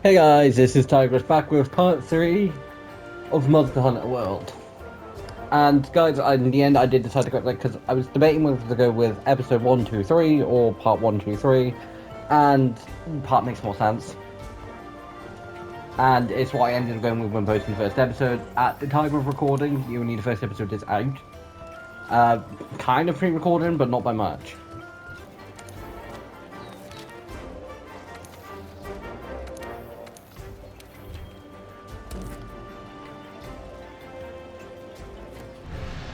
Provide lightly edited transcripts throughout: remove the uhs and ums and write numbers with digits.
Hey guys, this is Tigress back with part 3 of Monster Hunter World. And guys, in the end I did decide to go, because I was debating whether to go with episode 1, 2, 3 or part 1, 2, 3, and part makes more sense. And it's why I ended up going with when posting the first episode. At the time of recording, you need the first episode is out. Kind of pre-recording, but not by much.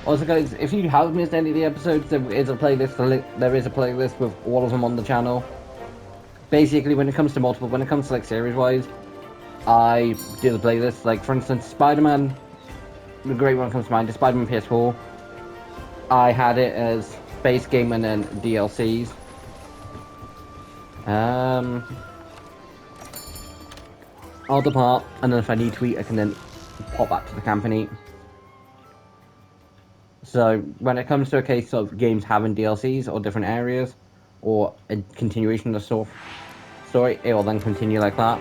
Also, guys, if you have missed any of the episodes, there is a playlist. There is a playlist with all of them on the channel. Basically, when it comes to like series-wise, I do the playlist. Like, for instance, Spider-Man, the great one comes to mind is Spider-Man PS4. I had it as base game and then DLCs. I'll depart, and then if I need to eat, I can then pop back to the camp and eat. So when it comes to a case of games having DLCs or different areas, or a continuation of the story, it will then continue like that.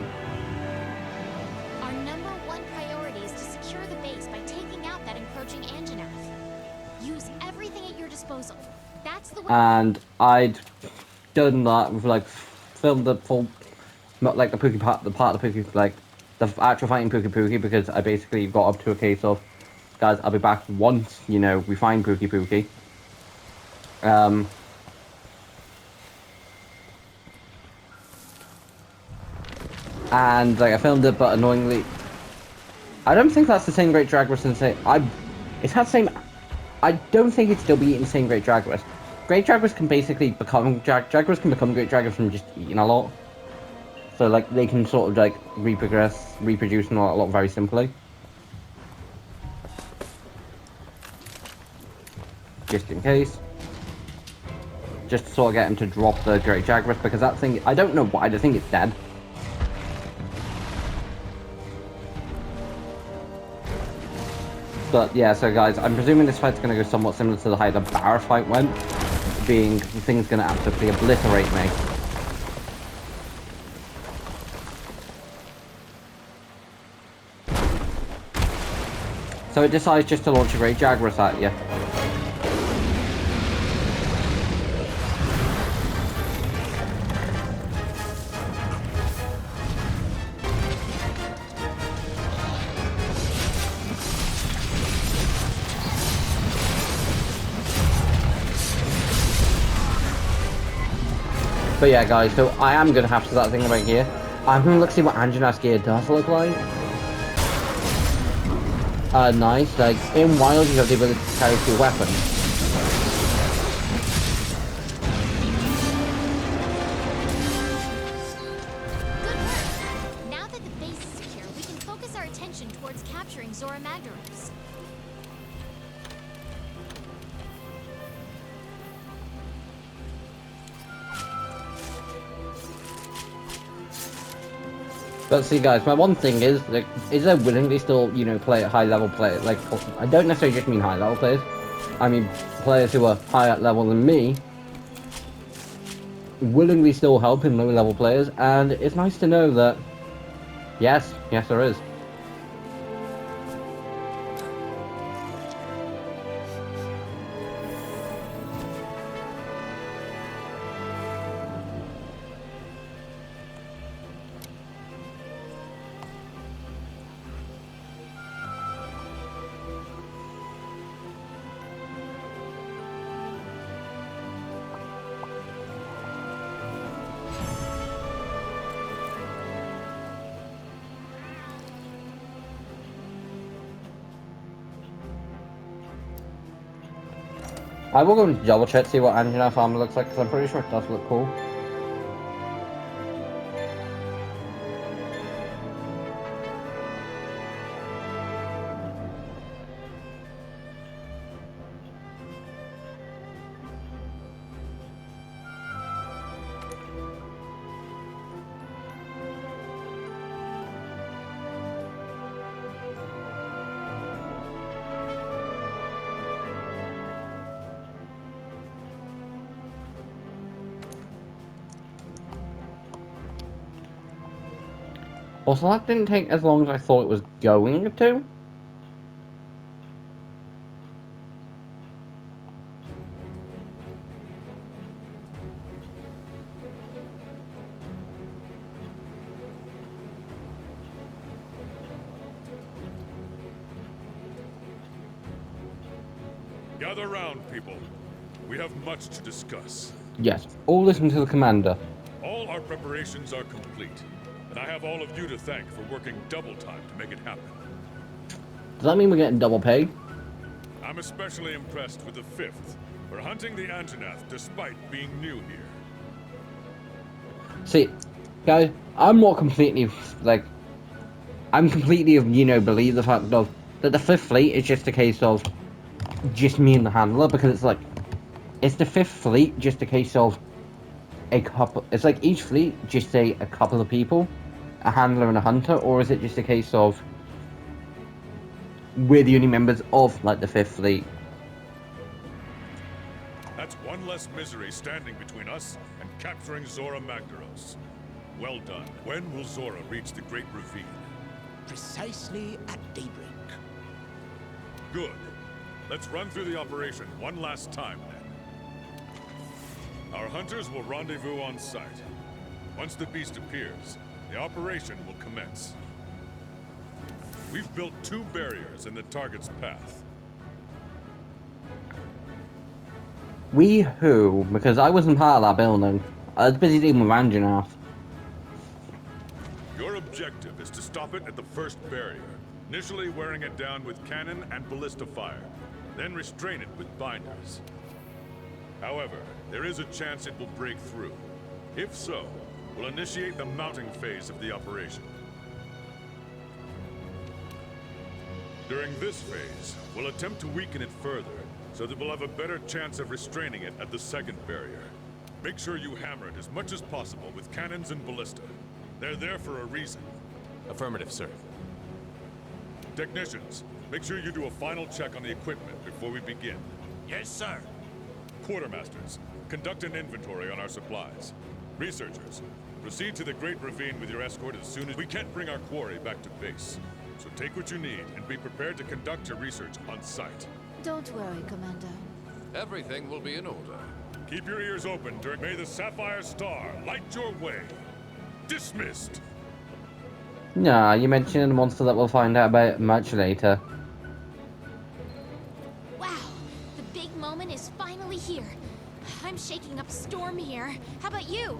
Our number one priority is to secure the base by taking out that encroaching Anjanath. Use everything at your disposal. That's the way. And I'd done that with like filmed the full, not like the Pookie part, the part of the Pookie, like the actual fighting Pookie Pookie, because I basically got up to a case of, guys, I'll be back once, we find Pookie Pookie. And like I filmed it, but annoyingly, I don't think that's the same Great Dragras and say it's not the same. I don't think it'd still be eating the same Great Dragras. Great Dragras can basically become Dragras can become Great Dragras from just eating a lot. So like they can sort of like reproduce and a lot very simply. Just in case. Just to sort of get him to drop the Great Dragras, because that thing, I don't know why, I think it's dead. But yeah, so guys, I'm presuming this fight's going to go somewhat similar to how the Barra fight went, being the thing's going to absolutely obliterate me. So it decides just to launch a Great Jagras at you. But yeah, guys, so I am going to have to start thinking about gear. I'm going to look see what Anjanath's gear does look like. Nice. Like, in Wild, you have the ability to carry 2 weapons. Good work. Now that the base is secure, we can focus our attention towards capturing Zora Magdaros. But see, guys, my one thing is, like, is I willingly still, play at high level play. Like, I don't necessarily just mean high level players. I mean players who are higher level than me, willingly still helping low level players, and it's nice to know that, yes, there is. I will go and double check to see what Anjanath armor looks like, because I'm pretty sure it does look cool. Also, that didn't take as long as I thought it was going to. Gather round, people. We have much to discuss. Yes, all listen to the commander. All our preparations are complete, and I have all of you to thank for working double time to make it happen. Does that mean we're getting double pay? I'm especially impressed with the 5th for hunting the Anjanath despite being new here. See, guys, I'm not completely, like, I'm completely, believe the fact of that the 5th Fleet is just a case of just me and the handler, because it's like, it's the 5th Fleet just a case of a couple, it's like each fleet just say a couple of people, a handler and a hunter, or is it just a case of we're the only members of, like, the 5th Fleet? That's one less misery standing between us and capturing Zora Magdaros. Well done. When will Zora reach the Great Ravine? Precisely at daybreak. Good. Let's run through the operation one last time, then. Our hunters will rendezvous on site. Once the beast appears, the operation will commence. We've built 2 barriers in the target's path. We who? Because I wasn't part of that building. I was busy dealing with Anjanath. Your objective is to stop it at the first barrier, initially wearing it down with cannon and ballista fire, then restrain it with binders. However, there is a chance it will break through. If so, we'll initiate the mounting phase of the operation. During this phase, we'll attempt to weaken it further, so that we'll have a better chance of restraining it at the second barrier. Make sure you hammer it as much as possible with cannons and ballista. They're there for a reason. Affirmative, sir. Technicians, make sure you do a final check on the equipment before we begin. Yes, sir. Quartermasters, conduct an inventory on our supplies. Researchers, proceed to the Great Ravine with your escort as soon as we can't bring our quarry back to base. So take what you need and be prepared to conduct your research on site. Don't worry, Commander. Everything will be in order. Keep your ears open during May the Sapphire Star light your way. Dismissed. Nah, you mentioned a monster that we'll find out about much later. Wow, the big moment is finally here. I'm shaking up a storm here. How about you?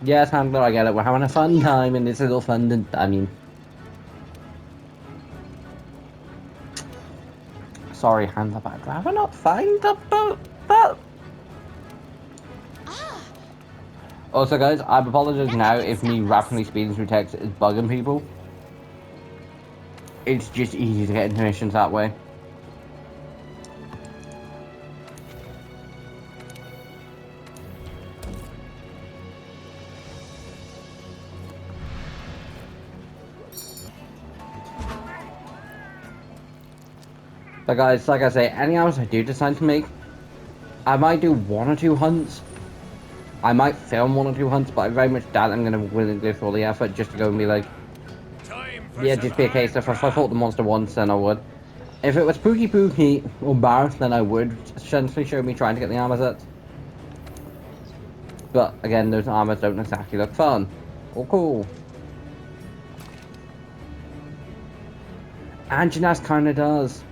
Yes, handler, I get it. We're having a fun time in this little fun. Sorry, handler, but I'd rather not find the boat. Ah, Also, guys, I apologize That's now good if me stuff. rapidly speeding through text is bugging people. It's just easy to get into missions that way. But guys, like I say, any hours I do decide to make, I might do 1 or 2 hunts. I might film 1 or 2 hunts, but I very much doubt I'm going to willingly go through all the effort just to go and be like, yeah, just be a case of if I fought the monster once, then I would. If it was Pookie or Barth, then I would essentially show me trying to get the armor sets. But again, those armors don't exactly look fun or cool. Anjanath kinda does.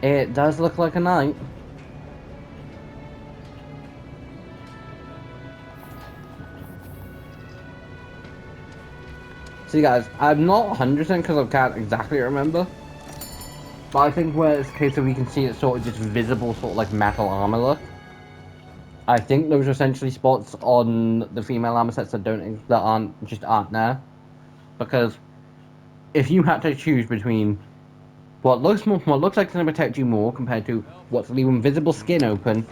It does look like a knight. See guys, I'm not 100% because I can't exactly remember. But I think where it's a case of you can see it's sort of just visible sort of like metal armor look. I think those are essentially spots on the female armor sets that aren't there. Because if you had to choose between what looks like it's going to protect you more compared to what's leaving visible skin open,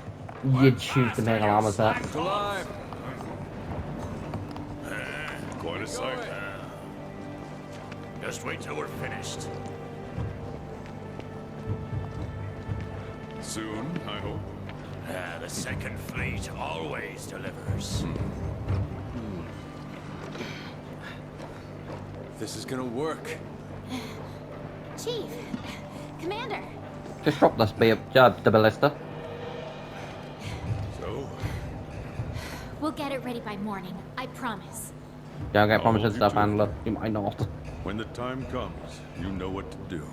you'd choose the male armor set. Alive! Quite a sight. Just wait till we're finished. Soon, I hope. The Second Fleet always delivers. This is gonna work. Chief, Commander. Just drop this the ballista. So, We'll get it ready by morning. I promise. Don't get I'll hold promises you stuff, to it. handler. You might not. when the time comes, you know what to do.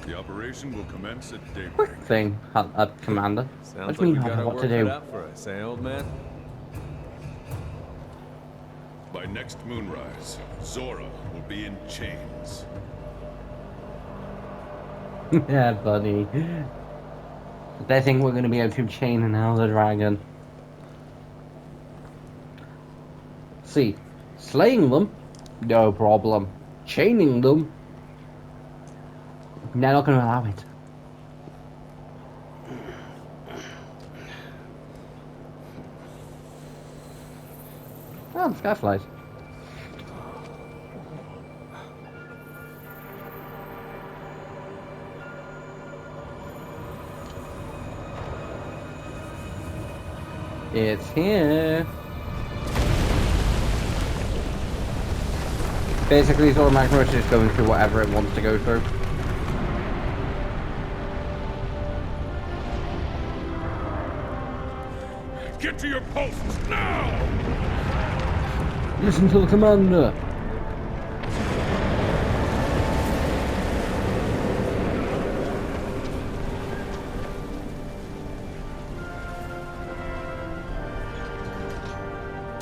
The operation will commence at daybreak. Thing, Commander. Sounds What do you like mean, we got our what work to cut do? out for us, eh, old man? By next moonrise, Zora will be in chains. Yeah, buddy. They think we're gonna be able to chain an Elder Dragon. See, slaying them, no problem. Chaining them, they're not gonna allow it. Oh, the skyflies. It's here. Basically, Zora Magdaros is just going through whatever it wants to go through. Get to your posts now! Listen to the commander.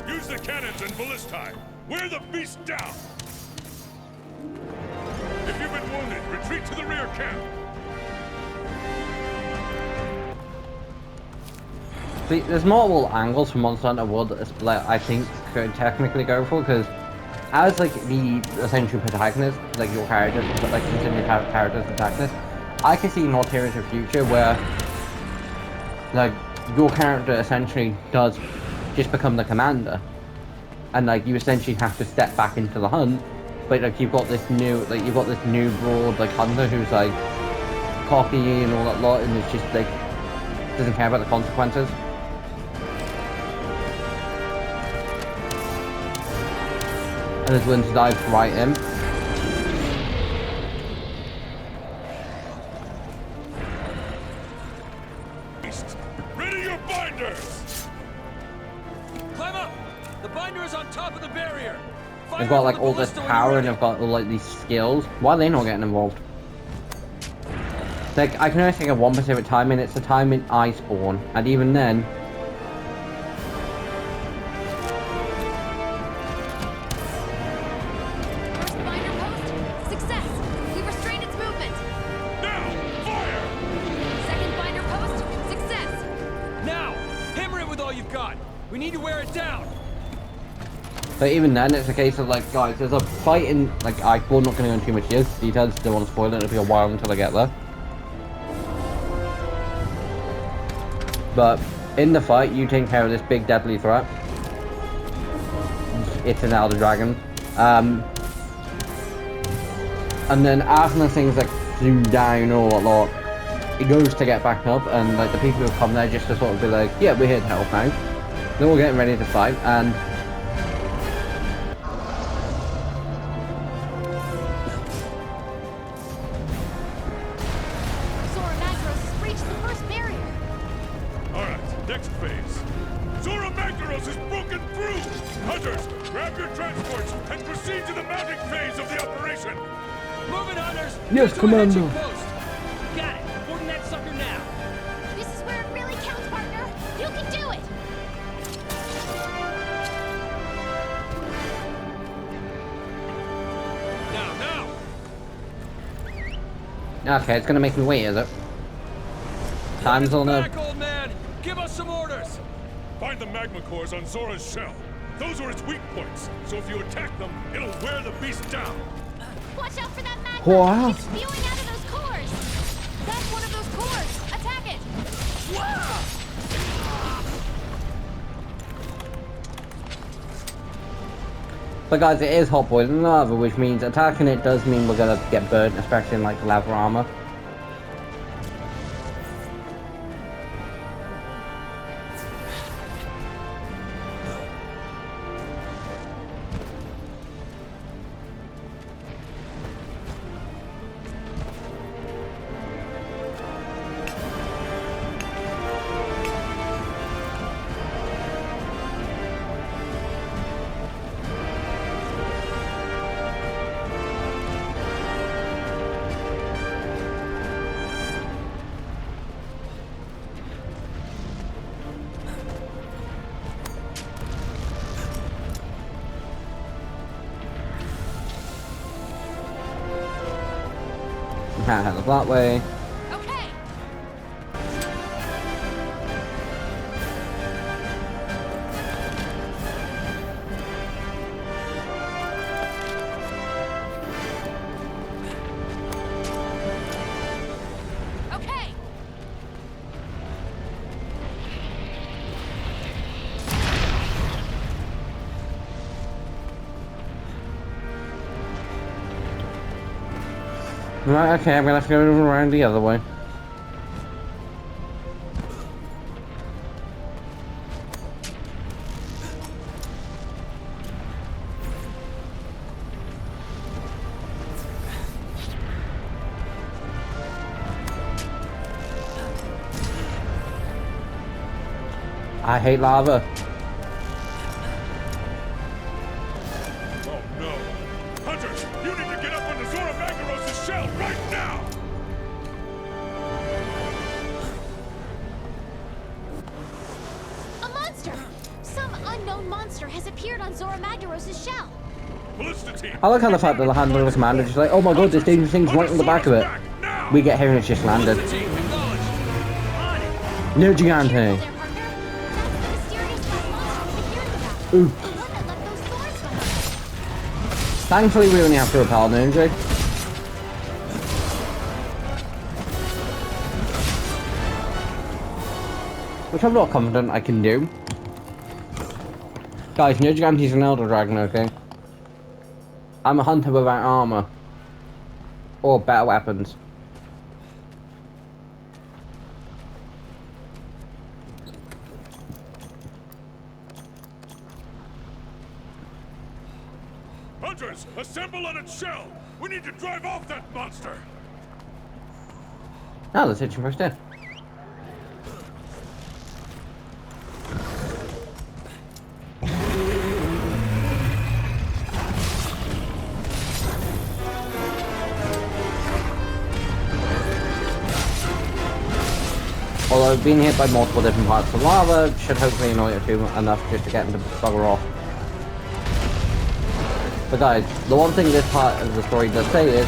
Use the cannons and ballistae! Wear the beast down! If you've been wounded, retreat to the rear camp! See, there's multiple angles for Monster Hunter World that I think could technically go for, because as like the essential protagonist, like your characters, but like consider characters protagonist, I can see an alternative future where like your character essentially does just become the commander, and like you essentially have to step back into the hunt, but like you've got this new broad like hunter who's like cocky and all that lot, and it's just like doesn't care about the consequences. And is willing to dive right in. Beast, ready your binders! Climb up! The binder is on top of the barrier! Fire They've got up like the all this ballista when power you're and they've got all like these skills. Why are they not getting involved? Like I can only take a 1% at a time, and it's the time in I spawn, and even then. First binder post. Success. We restrained its movement. Now, fire! Second binder post. Success. Now! Hammer it with all you've got! We need to wear it down! But even then, it's a case of like, guys, there's a fight in like I spawn. Not going to go into too much details. Don't want to spoil it. It'll be a while until I get there. But in the fight, you take care of this big deadly threat. It's an Elder Dragon. And then after the things like zoom down or whatnot, it goes to get back up, and like the people who come there just to sort of be like, yeah, we're here to help now. They're all getting ready to fight, and Zora Magdaros has breached the first barrier. Alright, next phase. Zora Magdaros is broken through! Hunters, grab your transports and proceed to the mounting phase of the operation! Move it, hunters! Yes, Get to Commander. an engine post. Got it! Boarding that sucker now! This is where it really counts, partner. You can do it. Now! okay, it's gonna make me wait, is it? Time's on up. Back, old man! Give us some orders! Find the magma cores on Zora's shell. Those are its weak points, so if you attack them, it'll wear the beast down. Watch out for that magma. Wow. It's spewing out of those cores. That's one of those cores. Attack it. But guys, it is hot boiling lava, which means attacking it does mean we're gonna get burnt, especially in like lava armor. Can't handle that way. Okay. Okay. Right, okay, I'm gonna have to go around the other way. I hate lava. Oh no! Hunters, you need to get up on the Zora Magnaros' shell right now! A monster! Some unknown monster has appeared on Zora Magdaros' shell. Ballista team! I like how the fact that the handler of the commander just like, oh my god, this dangerous thing's right on the back of it. We get here and it's just landed. Team, acknowledged. On it. No There, gigante. partner. That's the mysterious black monster we've been hearing about. Ooh. The one that left those thorns behind. Thankfully we only have to repel Ninja. Which I'm not confident I can do. Guys, no gigante's an Elder Dragon, okay? I'm a hunter without armor. Or better weapons. Hunters, assemble on its shell! We need to drive off that monster! Ah, let's hit you first there. Although being hit by multiple different parts of lava should hopefully annoy it too enough just to get them to bugger off. But guys, the one thing this part of the story does say is,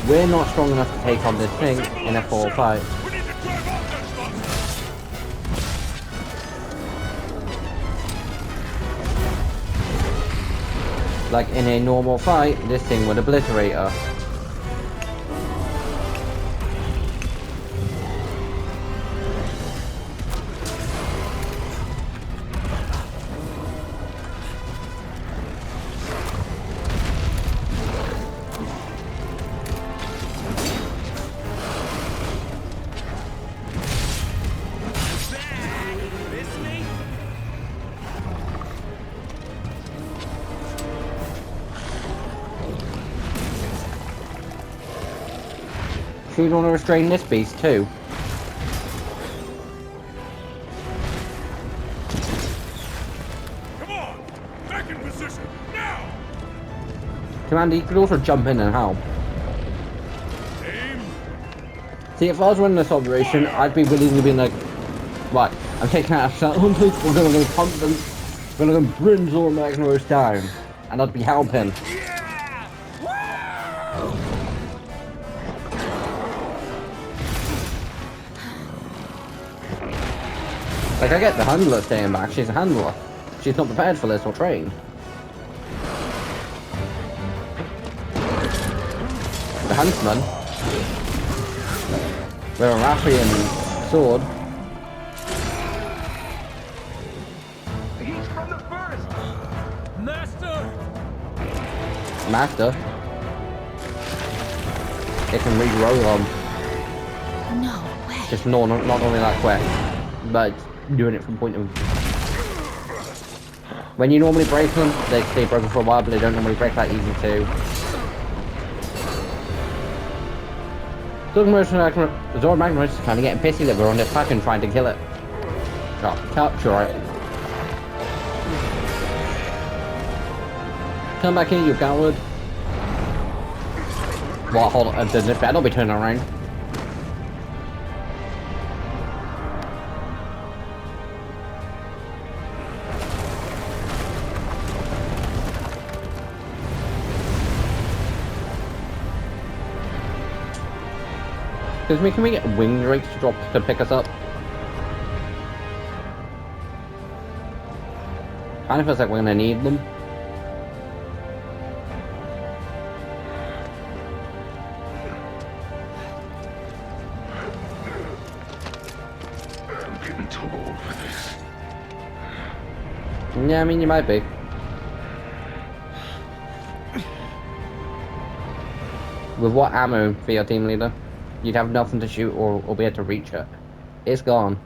we're not strong enough to take on this thing in a full fight. We need to drive off that monster! Like in a normal fight, this thing would obliterate her. Miss me? Should we want to restrain this beast too? Come on! Back in position, now! Commander, you could also jump in and help. Aim! See, if I was running this operation, I'd be willing to be like, right, I'm taking out a hunters, we're gonna go hunt them, we're gonna go bring Zora Magnaros down, and I'd be helping. Like, I get the handler staying back, she's a handler. She's not prepared for this or trained. The huntsman, with a Rathian sword. He's from the first! Master! master. It can regrow them. No way. Just not only that quick, but doing it from point of. When you normally break them, they stay broken for a while, but they don't normally break that easy too. Zora Magnus is kind of getting pissy that we're on this pack and trying to kill it. Oh, capture it. Come back here, you coward. Well, hold on, this better be turning around. Can we get wing rakes to drop to pick us up? Kind of feels like we're gonna need them. I'm getting too old for this. Yeah, I mean, you might be. With what ammo for your team leader? You'd have nothing to shoot or be able to reach it. It's gone.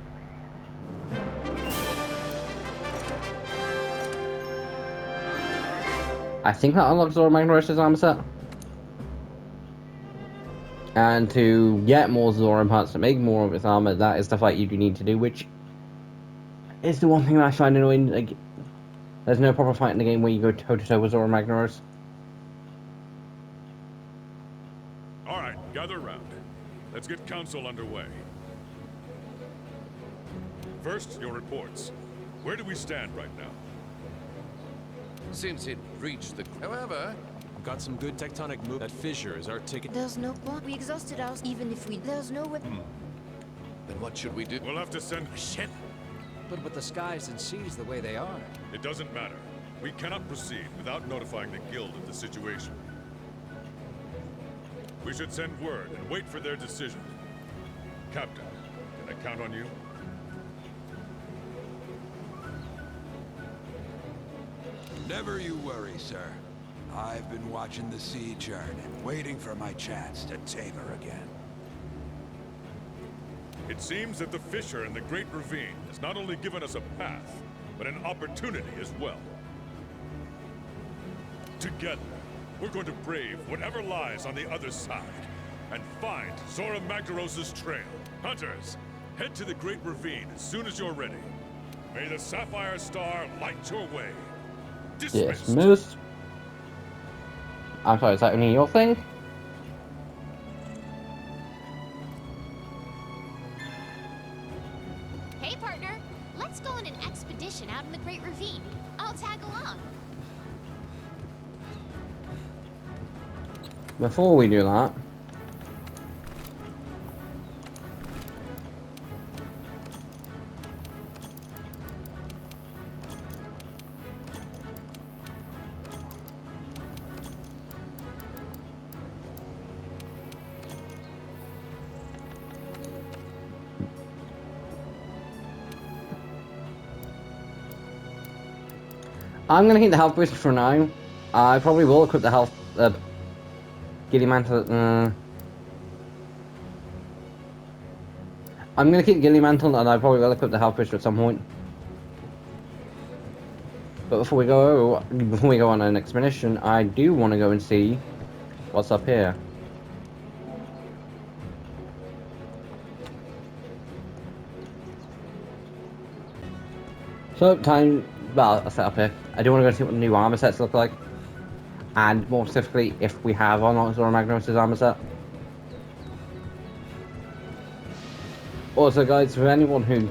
I think that unlocks Zora Magnus's armor set. And to get more Zora parts to make more of its armor, that is the fight you do need to do, which is the one thing that I find annoying. Like, there's no proper fight in the game where you go toe-to-toe with Zora Magnus. Alright, gather round. Let's get council underway. First, your reports. Where do we stand right now? Since it reached the... However... We've got some good tectonic move. That fissure is our ticket. There's no point. We exhausted ours even if we... There's no way... Then what should we do? We'll have to send... Shit! But with the skies and seas the way they are... It doesn't matter. We cannot proceed without notifying the guild of the situation. We should send word and wait for their decision. Captain, can I count on you? Never you worry, sir. I've been watching the sea churn and waiting for my chance to tame her again. It seems that the fissure in the Great Ravine has not only given us a path, but an opportunity as well. Together, we're going to brave whatever lies on the other side, and find Zora Magdaros' trail. Hunters, head to the Great Ravine as soon as you're ready. May the Sapphire Star light your way. Dismissed. Dismissed. I'm sorry, is that only your thing? Hey, partner. Let's go on an expedition out in the Great Ravine. I'll tag along. Before we do that, I'm gonna keep the health boost for now. I probably will equip the health Gilly Mantle. I'm gonna keep Gilly Mantle, and I probably will equip the health booster at some point. But before we go on an expedition, I do want to go and see what's up here. So well, I'll set up here. I do want to go see what the new armor sets look like. And more specifically, if we have unlocked Zora Magnus' armor set. Also, guys, for anyone who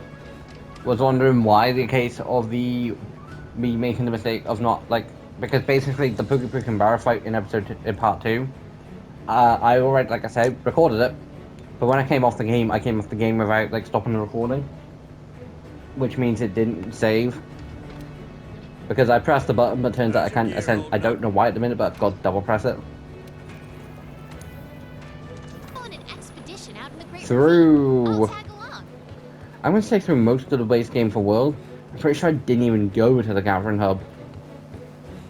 was wondering why the case of me making the mistake of not, like, because basically the Pookie Pook and Barra fight in part 2, I already, like I said, recorded it, but when I came off the game without, like, stopping the recording, which means it didn't save. Because I pressed the button, but turns out I can't. I don't know why at the minute, but I've got to double press it. On an expedition out in the Great Through. Ravine. I'll tag along. I'm going to say through most of the base game for World. I'm pretty sure I didn't even go to the Gathering Hub.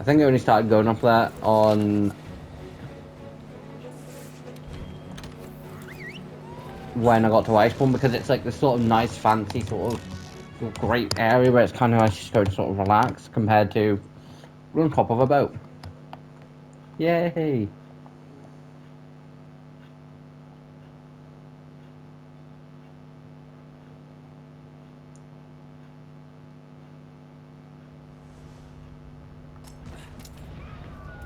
I think I only started going up there on when I got to Iceborne, because it's like this sort of nice, fancy sort of great area where it's kind of nice to go and sort of relax compared to we're on top of a boat. Yay!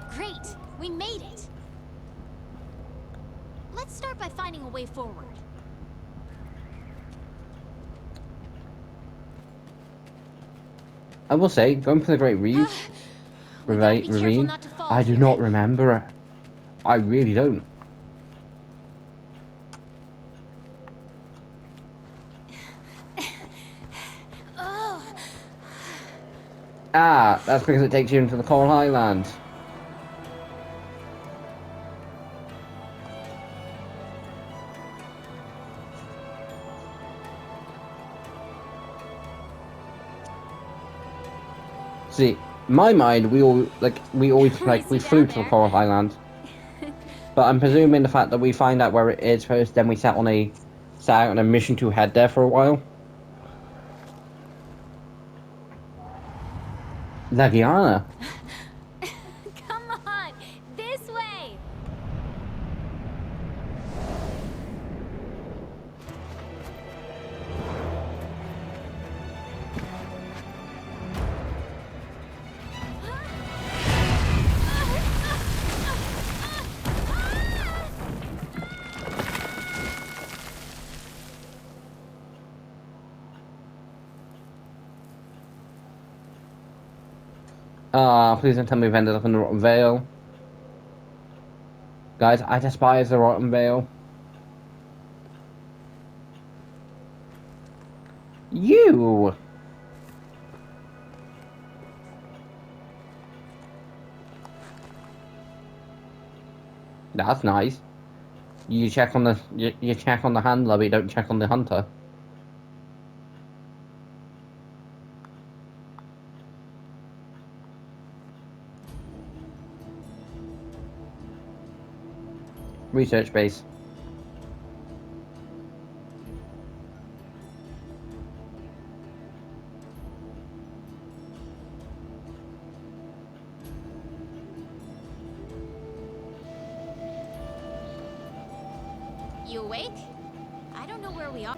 Great! We made it! Let's start by finding a way forward. I will say, going for the Great Reef, We gotta be careful Ravine, not to fall I do here. not remember it. I really don't. Oh, Ah, that's because it takes you into the Coral Highlands. See, in my mind, we always we flew to the Coral Highlands. But I'm presuming the fact that we find out where it is first, then we set out on a mission to head there for a while. Lagiana. come on! This way! Please don't tell me we've ended up in the Rotten Vale. Guys, I despise the Rotten Vale. You! That's nice. You check on the you check on the handler, but you don't check on the hunter. Research base. You awake? I don't know where we are.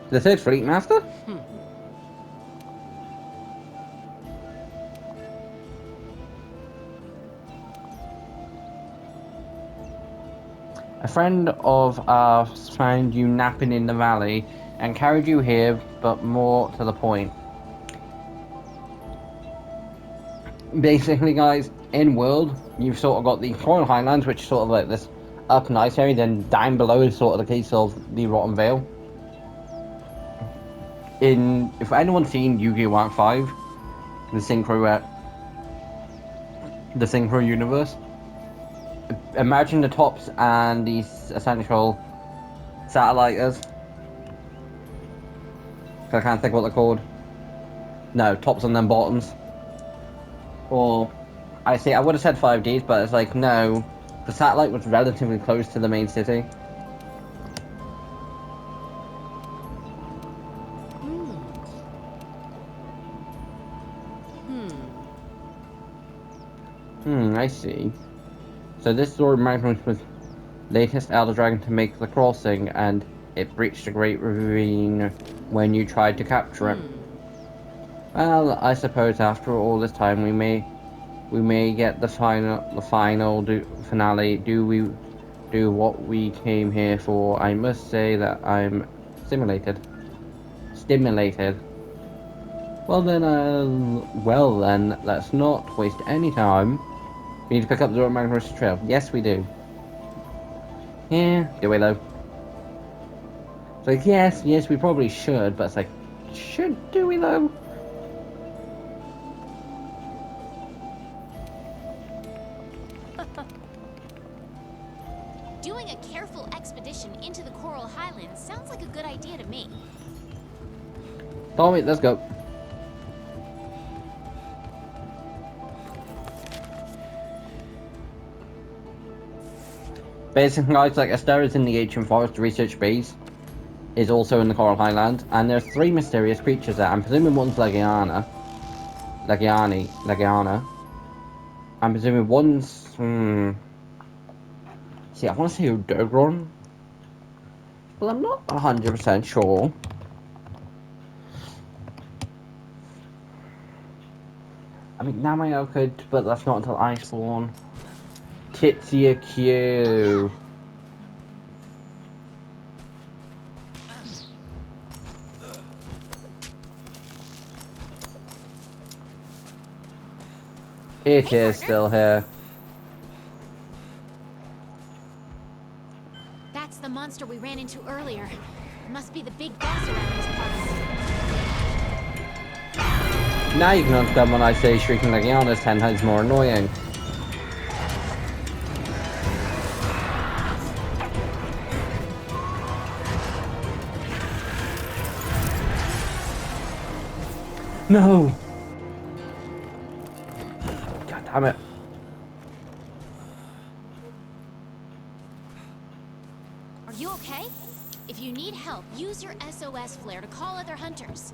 The third Fleet Master? A friend of ours found you napping in the valley and carried you here, but more to the point. Basically, guys, in world, you've sort of got the Coral Highlands, which is sort of like this up nice area, then down below is sort of the case of the Rotten Vale. If anyone's seen Yu-Gi-Oh! Arc 5, the Synchro universe, imagine the tops and the essential satellites. I can't think what they're called. No, tops and then bottoms. Or, I would have said 5Ds, but it's like, no, the satellite was relatively close to the main city. I see. So this sword magnet was latest Elder Dragon to make the crossing, and it breached a great ravine when you tried to capture it. Well, I suppose after all this time we may get the finale. Do we do what we came here for? I must say that I'm stimulated. Well then, let's not waste any time. We need to pick up the Magmarus Trail. Yes, we do. Yeah, do we though? It's like, yes, we probably should, but it's like, do we though? Doing a careful expedition into the Coral Highlands sounds like a good idea to me. Tommy, let's go. Basically, guys, like Esther is in the Ancient Forest Research Base, is also in the Coral Highland, and there's 3 mysterious creatures there. I'm presuming one's Legiana. I'm presuming one's... See, I want to say Udogron, but I'm not 100% sure. I mean, Namayo could, but that's not until Iceborne. Titsia Q. It is still here. That's the monster we ran into earlier. Must be the big boss around these parts. Now you can understand when I say Shrieking Legiana is 10 times more annoying. No! God damn it. Are you okay? If you need help, use your SOS flare to call other hunters.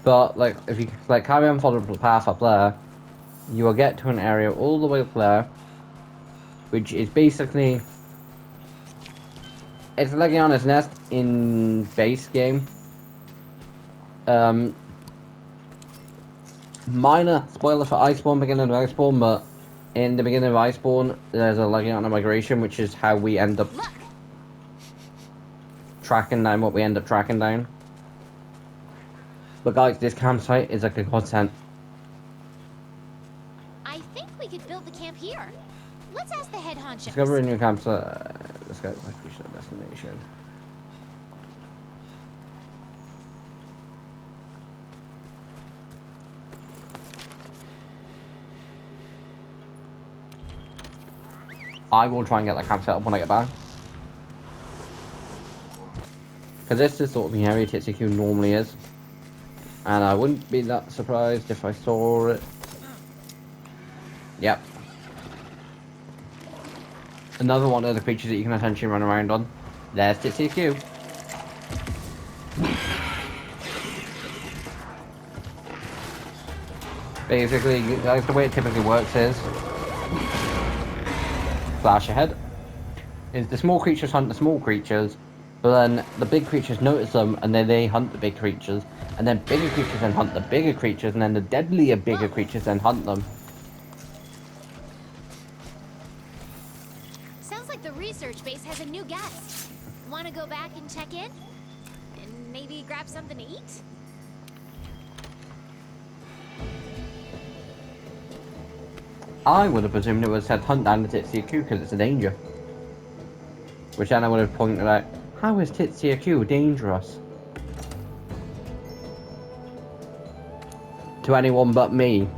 But, like, if you, like, carry on following the path up there, you will get to an area all the way up there, which is basically... It's Legiana's Nest in base game. Minor spoiler for Iceborne, beginning of Iceborne, but in the beginning of Iceborne, there's a Legiana migration, which is how we end up tracking down what we end up tracking down. But guys, this campsite is like a godsend. I think we could build the camp here. Let's ask the head honchos. Discover a new campsite. Let's go. Let's reach that destination. I will try and get that campsite up when I get back. Because this is sort of the area TTQ normally is. And I wouldn't be that surprised if I saw it. Yep. Another one of the creatures that you can essentially run around on. There's TTQ. Basically, guys, the way it typically works is... Flash ahead. Is the small creatures hunt the small creatures, but then the big creatures notice them, and then they hunt the big creatures. And then bigger creatures then hunt the bigger creatures, and then the deadlier bigger creatures then hunt them. Sounds like the research base has a new guest. Want to go back and check in? And maybe grab something to eat? I would have presumed it was said hunt down the Titsia because it's a danger. Which then I would have pointed out, how is Titsia dangerous? To anyone but me.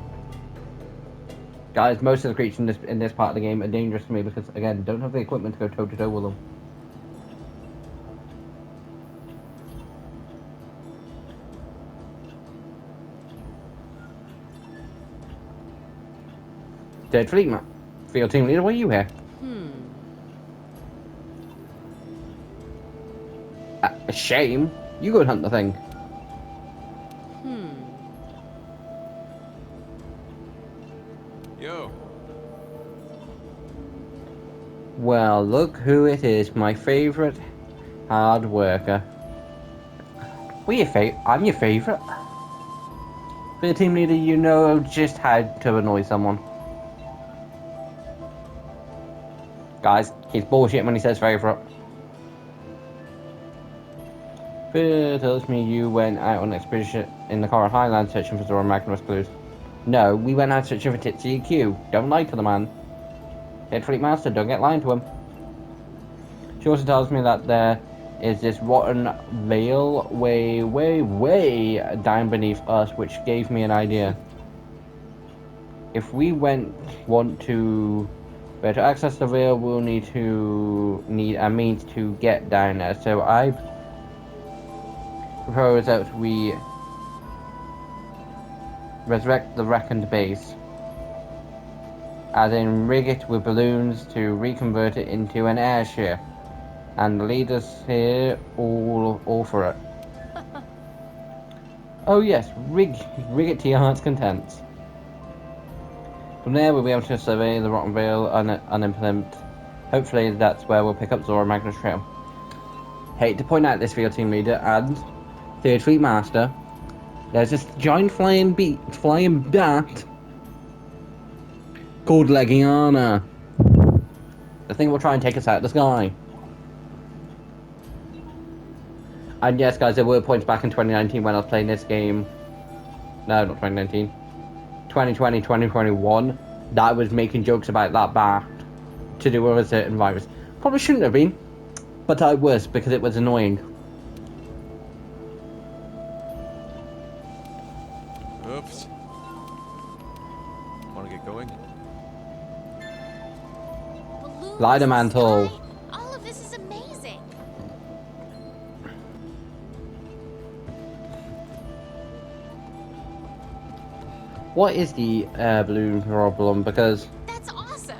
Guys, most of the creatures in this part of the game are dangerous to me because, again, don't have the equipment to go toe-to-toe with them. Dead Fleet Map. Field Team Leader, why are you here? A shame. You go and hunt the thing. Yo. Well, look who it is. My favourite hard worker. I'm your favourite. Field Team Leader, you know just how to annoy someone. Guys, he's bullshit when he says favourite. Fear tells me you went out on an expedition in the Coral Highlands searching for Zora Magnus clues. No, we went out searching for Titsia Q. Don't lie to the man. Head Fleet Master, don't get lying to him. She also tells me that there is this rotten veil way down beneath us, which gave me an idea. if we want to access the rail, we'll need a means to get down there. So I propose that we resurrect the reckoned base, as in rig it with balloons to reconvert it into an airship, and the leaders here all for it. Oh yes, rig it to your heart's content. From there, we'll be able to survey the rotten veil and implement. Hopefully, that's where we'll pick up Zora Magnus Trail. Hate to point out this field team leader and Third Fleet Master. There's this giant flying bat called Legiana. The thing will try and take us out of the sky. And yes, guys, there were points back in 2019 when I was playing this game. No, not 2019. 2020, 2021, that I was making jokes about that bat to do with a certain virus. Probably shouldn't have been, but I was, because it was annoying. Oops. Want to get going? Balloons Lighter in the mantle. sky? All of this is amazing. What is the balloon problem? Because That's awesome.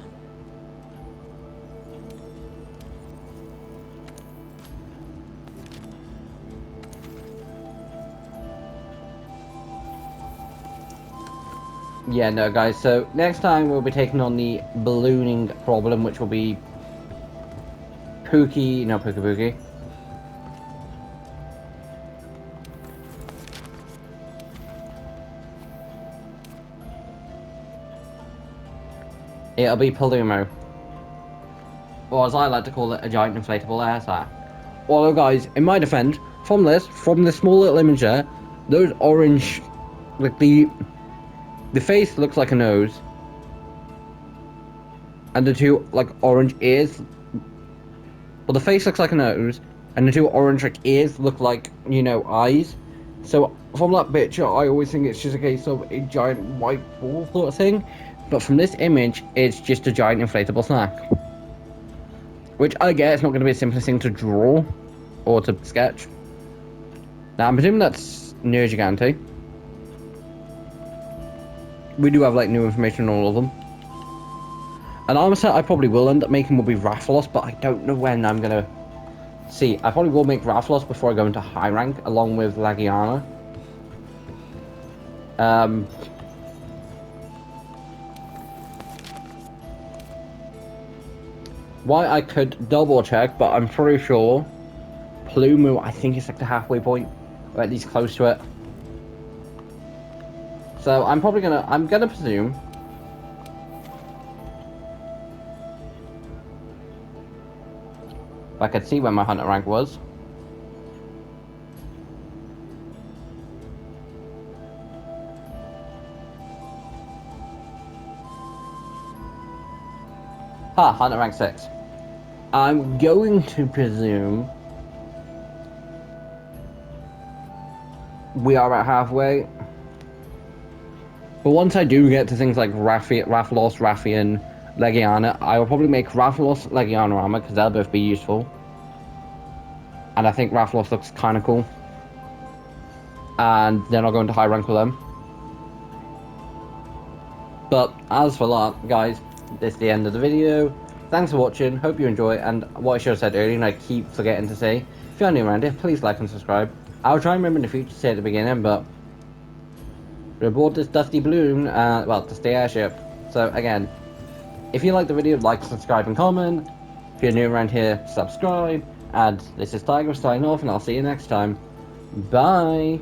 yeah, no, guys. So next time we'll be taking on the ballooning problem, which will be Pookie. It'll be Palumo. Or as I like to call it, a giant inflatable air sack. Although, guys, in my defense, from this small little image there, those orange, like the face looks like a nose. And the two, like, orange ears. Well, the face looks like a nose, and the two orange, like, ears look like, you know, eyes. So, from that picture, I always think it's just a case of a giant white ball sort of thing. But from this image, it's just a giant inflatable snack. Which I guess not going to be the simplest thing to draw or to sketch. Now, I'm presuming that's Nergigante. We do have, like, new information on all of them. And honestly, I probably will end up making will be Rathalos, but I don't know when I'm going to see. I probably will make Rathalos before I go into high rank, along with Legiana. Why I could double check, but I'm pretty sure Plumu, I think it's like the halfway point, or at least close to it. So I'm gonna presume if I could see when my hunter rank was. Hunter rank 6. I'm going to presume we are at halfway. But once I do get to things like Rathalos, Rathian, Legiana, I will probably make Rathalos, Legiana armor, because they'll both be useful. And I think Rathalos looks kind of cool. And then I'll go into high rank with them. But as for that, guys, this is the end of the video. Thanks for watching, hope you enjoy, and what I should have said earlier, and I keep forgetting to say, if you're new around here, please like and subscribe. I'll try and remember in the future to say at the beginning, but we aboard this dusty balloon, dusty airship. So again, if you like the video, like, subscribe, and comment. If you're new around here, subscribe. And this is Tiger signing off, and I'll see you next time. Bye!